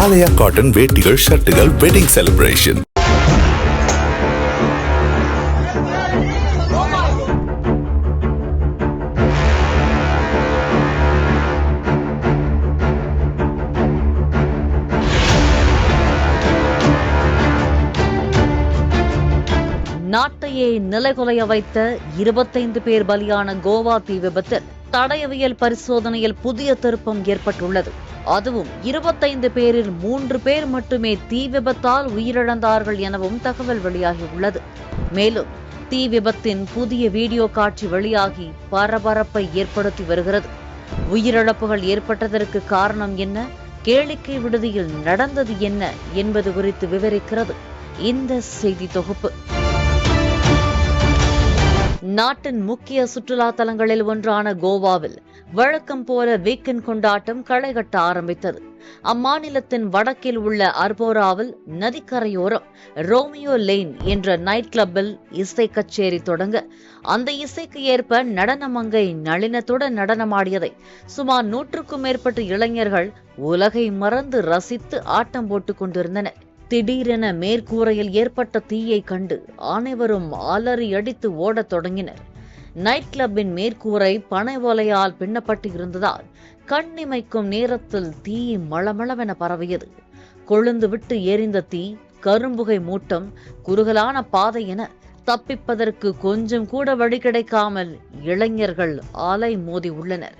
ஆலயா cotton வேட்டிகள், ஷர்ட்டுகள், wedding celebration. நாட்டையே நிலைகுலைய வைத்த 25 பேர் பலியான கோவா தீ விபத்தில் தடயவியல் பரிசோதனையில் புதிய திருப்பம் ஏற்பட்டுள்ளது. அதுவும் 25 பேரில் 3 பேர் மட்டுமே தீ விபத்தால் உயிரிழந்தார்கள் எனவும் தகவல் வெளியாகியுள்ளது. மேலும் தீ விபத்தின் புதிய வீடியோ காட்சி வெளியாகி பரபரப்பை ஏற்படுத்தி வருகிறது. உயிரிழப்புகள் ஏற்பட்டதற்கு காரணம் என்ன, கேளிக்கை விடுதியில் நடந்தது என்ன என்பது குறித்து விவரிக்கிறது இந்த செய்தி தொகுப்பு. நாட்டின் முக்கிய சுற்றுலா தலங்களில் ஒன்றான கோவாவில் வழக்கம் போல வீக்கெண்ட் கொண்டாட்டம் களைகட்ட ஆரம்பித்தது. அம்மாநிலத்தின் வடக்கில் உள்ள அர்போராவில் நதிக்கரையோரம் ரோமியோ லேன் என்ற நைட் கிளப்பில் இசை கச்சேரி தொடங்க அந்த இசைக்கு ஏற்ப நடனமங்கை நளினத்துடன் நடனமாடியதை சுமார் 100க்கும் மேற்பட்ட இளைஞர்கள் உலகை மறந்து ரசித்து ஆட்டம் போட்டுக் கொண்டிருந்தனர். திடீரென மேற்கூரையில் ஏற்பட்ட தீயை கண்டு அனைவரும் அலறி அடித்து ஓடத் தொடங்கினர். நைட் கிளப்பின் மேற்கூரை பனை ஓலையால் பின்னப்பட்டு இருந்ததால் கண்ணிமைக்கும் நேரத்தில் தீ மளமளவென பரவியது. கொழுந்து விட்டு எரிந்த தீ, கரும்புகை மூட்டம், குறுகலான பாதை என தப்பிப்பதற்கு கொஞ்சம் கூட வழி கிடைக்காமல் இளைஞர்கள் அலை மோதி உள்ளனர்.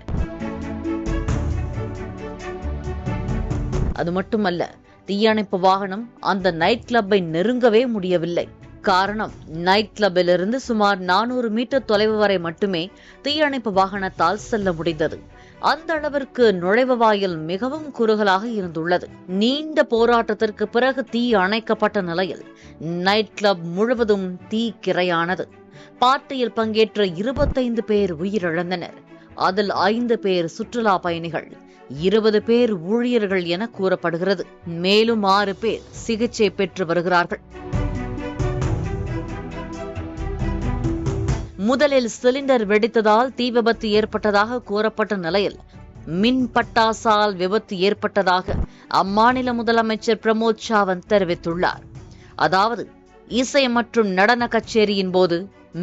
அது மட்டுமல்ல, தீயணைப்பு வாகனம் அந்த நைட் கிளப்பை நெருங்கவே முடியவில்லை. காரணம், நைட் கிளப்பிலிருந்து சுமார் 400 மீட்டர் தொலைவு வரை மட்டுமே தீயணைப்பு வாகனத்தால் செல்ல முடிந்தது. அந்த அளவிற்கு நுழைவு வாயில் மிகவும் குறுகலாக இருந்துள்ளது. நீண்ட போராட்டத்திற்கு பிறகு தீ அணைக்கப்பட்ட நிலையில் நைட் கிளப் முழுவதும் தீ கிரையானது. பார்ட்டியில் பங்கேற்ற 25 பேர் உயிரிழந்தனர். அதில் 5 பேர் சுற்றுலா பயணிகள், 20 பேர் ஊழியர்கள் என கூறப்படுகிறது. மேலும் 6 பேர் சிகிச்சை பெற்று வருகிறார்கள். முதலில் சிலிண்டர் வெடித்ததால் தீ விபத்து ஏற்பட்டதாக கூறப்பட்ட நிலையில் மின் பட்டாசால் விபத்து ஏற்பட்டதாக அம்மாநில முதலமைச்சர் பிரமோத் சாவந்த் தெரிவித்துள்ளார். அதாவது, இசை மற்றும் நடன கச்சேரியின் போது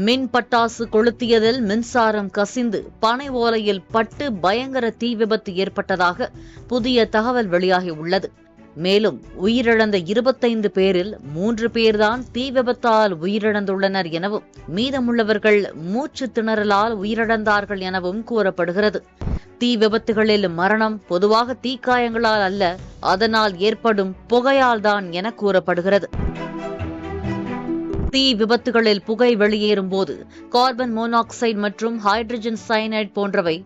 மின் பட்டாசு கொளுத்தியதில் மின்சாரம் கசிந்து பனை ஓலையில் பட்டு பயங்கர தீ விபத்து ஏற்பட்டதாக புதிய தகவல் வெளியாகியுள்ளது. மேலும் உயிரிழந்த 25 பேரில் 3 பேர்தான் தீ விபத்தால் உயிரிழந்துள்ளனர் எனவும் மீதமுள்ளவர்கள் மூச்சு திணறலால் உயிரிழந்தார்கள் எனவும் கூறப்படுகிறது. தீ விபத்துகளில் மரணம் பொதுவாக தீக்காயங்களால் அல்ல, அதனால் ஏற்படும் புகையால் தான் என கூறப்படுகிறது. தீ விபத்துகளில் புகை வெளியேறும் போது கார்பன் மோனாக்சைடு மற்றும் ஹைட்ரஜன் சயனைடு போன்றவை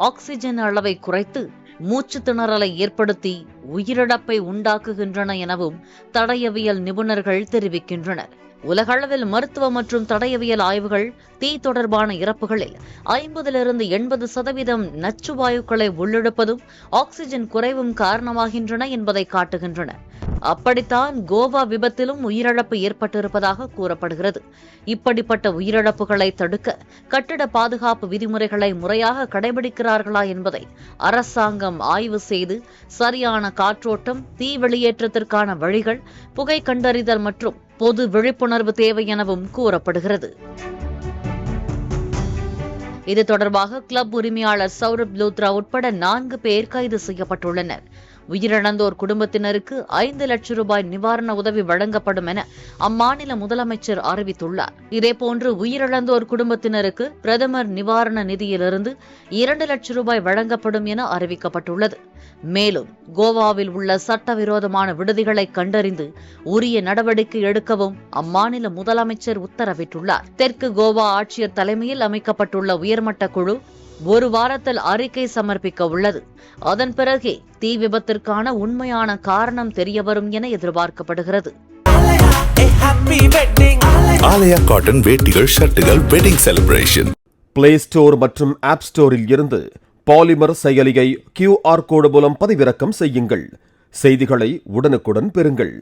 ஆக்சிஜன் அளவை குறைத்து மூச்சு திணறலை ஏற்படுத்தி உயிரிழப்பை உண்டாக்குகின்றன எனவும் தடயவியல் நிபுணர்கள் தெரிவிக்கின்றனர். உலகளவில் மருத்துவ மற்றும் தடயவியல் ஆய்வுகள் தீ தொடர்பான இறப்புகளில் 50-80% நச்சு வாயுக்களை உள்ளிழுப்பதும் ஆக்சிஜன் குறைவும் காரணமாகின்றன என்பதை காட்டுகின்றன. அப்படித்தான் கோவா விபத்திலும் உயிரிழப்பு ஏற்பட்டிருப்பதாக கூறப்படுகிறது. இப்படிப்பட்ட உயிரிழப்புகளை தடுக்க கட்டிட பாதுகாப்பு விதிமுறைகளை முறையாக கடைபிடிக்கிறார்களா என்பதை அரசாங்கம் ஆய்வு செய்து சரியான காற்றோட்டம், தீ வெளியேற்றத்திற்கான வழிகள், புகை கண்டறிதல் மற்றும் பொது விழிப்புணர்வு தேவை எனவும் கூறப்படுகிறது. இது தொடர்பாக கிளப் உரிமையாளர் சௌரப் லோத்ரா உட்பட 4 பேர் கைது செய்யப்பட்டுள்ளனர். உயிரிழந்தோர் குடும்பத்தினருக்கு 5 லட்சம் ரூபாய் நிவாரண உதவி வழங்கப்படும் என அம்மாநில முதலமைச்சர் அறிவித்துள்ளார். இதேபோன்று உயிரிழந்தோர் குடும்பத்தினருக்கு பிரதமர் நிவாரண நிதியிலிருந்து 2 லட்சம் ரூபாய் வழங்கப்படும் என அறிவிக்கப்பட்டுள்ளது. மேலும் கோவாவில் உள்ள சட்டவிரோதமான விடுதிகளை கண்டறிந்து உரிய நடவடிக்கை எடுக்கவும் அம்மாநில முதலமைச்சர் உத்தரவிட்டுள்ளார். தெற்கு கோவா ஆட்சியர் தலைமையில் அமைக்கப்பட்டுள்ள உயர்மட்ட குழு 1 வாரத்தில் அறிக்கை சமர்ப்பிக்க உள்ளது. அதன் பிறகே தீ விபத்திற்கான உண்மையான காரணம் தெரியவரும் என எதிர்பார்க்கப்படுகிறது. ஆலயா காட்டன் வேட்டிகள், ஷர்ட்டுகள், வெட்டிங் செலிப்ரேஷன். பிளே ஸ்டோர் மற்றும் ஆப் ஸ்டோரில் இருந்து பாலிமர் செயலியை QR கோடு மூலம் பதிவிறக்கம் செய்யுங்கள். செய்திகளை உடனுக்குடன் பெறுங்கள்.